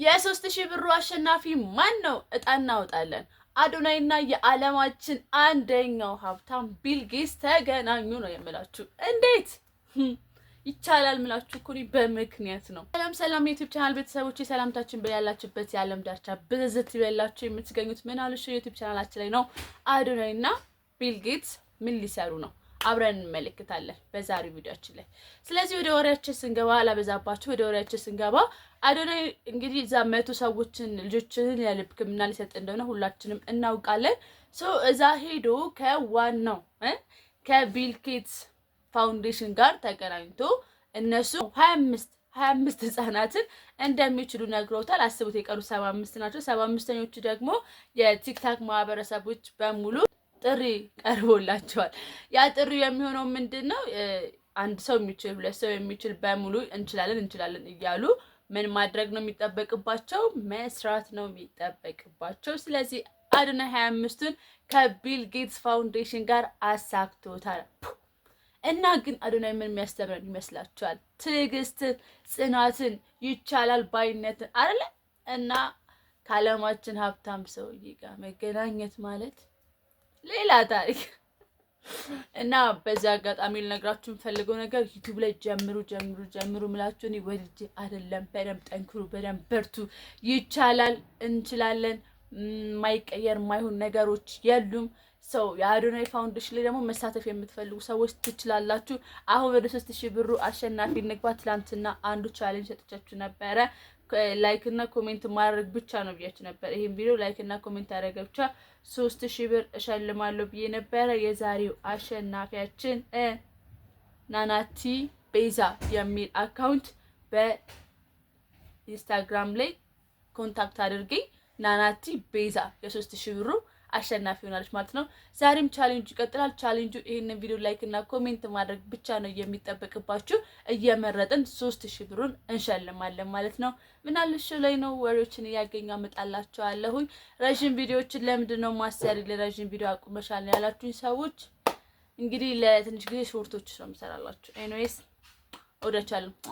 የ3000 ብሩ አሸናፊ ማን ነው? እጣ እናወጣለን። አዶናይና የዓለማችን አንደኛው ሀብታም ቢል ጌትስ ተገናኙ ነው የምላችሁ። እንዴት ይቻላል ምላችሁ እኮ በምክንያት ነው። ሰላም የዩቲዩብ ቻናል ቤተሰቦች፣ ሰላምታችን በያላችሁበት የዓለም ዳርቻ ብዝት ይበላችሁ። የምትገኙት ምን አልሽ ዩቲዩብ ቻናላችን ላይ ነው። አዶናይና ቢል ጌትስ ምን ሊሰሩ ነው? አብረን እንመለከታለን በዛሬው ቪዲዮአችን ላይ። ስለዚህ ወደ ወሬያችን ስንገባ አላበዛባችሁ። ወደ ወሬያችን ስንገባ አዶናይ እንግዲህ እዛ 100 ሰዎችን ልጆችን የልብ ሕክምና ሊሰጥ እንደሆነ ሁላችንም እናውቃለን። እዛ ሄዶ ከዋናው ከቢል ጌትስ ፋውንዴሽን ጋር ተገናኝቶ እነሱ 25 ህጻናትን እንደሚችሉ ነግረውታል። አስቡት፣ የቀሩ 75 ናቸው። 75ኞቹ ደግሞ የቲክታክ ማህበረሰቦች በሙሉ ጥሪ ቀርቦላቸዋል። ያ ጥሪ የሚሆነው ምንድነው? አንድ ሰው የሚችል 2 ሰው የሚችል በሙሉ እንችላለን እያሉ ምን ማድረግ ነው የሚጠበቅባቸው? መስራት ነው የሚጠበቅባቸው። ስለዚህ አዶናይ 25ቱን ከቢል ጌትስ ፋውንዴሽን ጋር አሳክቶታል። እና ግን አዶናይ ምን የሚያስተምረን ይመስላችኋል? ትዕግስትን፣ ጽናትን፣ ይቻላል ባይነትን አይደለ? እና ከዓለማችን ሀብታም ሰውዬ ጋር መገናኘት ማለት ሌላ ታሪክ። እና በዚህ አጋጣሚ ልነግራችሁ የምፈልገው ነገር ዩቲዩብ ላይ ጀምሩ ምላችሁ እኔ ወልጄ አይደለም። በደንብ ጠንክሩ፣ በደንብ በርቱ። ይቻላል፣ እንችላለን። ማይቀየር ማይሆን ነገሮች የሉም። የአዶናይ ፋውንዴሽን ላይ ደግሞ መሳተፍ የምትፈልጉ ሰዎች ትችላላችሁ። አሁን ወደ 3000 ብሩ አሸናፊ እንግባ። ትላንትና አንዱ ቻሌንጅ ሰጥቻችሁ ነበረ። ላይክ እና ኮሜንት ማድረግ ብቻ ነው ብያችሁ ነበር። ይሄን ቪዲዮ ላይክ እና ኮሜንት ያደረገ ብቻ 3000 ብር እሸልማለሁ ብዬ ነበረ። የዛሬው አሸናፊያችን ናናቲ ቤዛ የሚል አካውንት በኢንስታግራም ላይ ኮንታክት አድርገኝ። ናናቲ ቤዛ የ3000 ብሩ አሸናፊ ሆናለች ማለት ነው። ዛሬም ቻሌንጁ ይቀጥላል። ቻሌንጁ ይሄንን ቪዲዮ ላይክ እና ኮሜንት ማድረግ ብቻ ነው የሚጠበቅባችሁ። እየመረጥን 3000 ብሩን እንሸልማለን ማለት ነው። ምናልሽ ላይ ነው ወሬዎችን እያገኘሁ አመጣላችኋለሁኝ። ረጅም ቪዲዮዎችን ለምንድን ነው ማሰሪ ለረጅም ቪዲዮ አቁመሻል ያላችሁኝ ሰዎች እንግዲህ ለትንሽ ጊዜ ሾርቶች ነው የምሰራላችሁ። ኤኒዌይስ ወደ ቻሌንጁ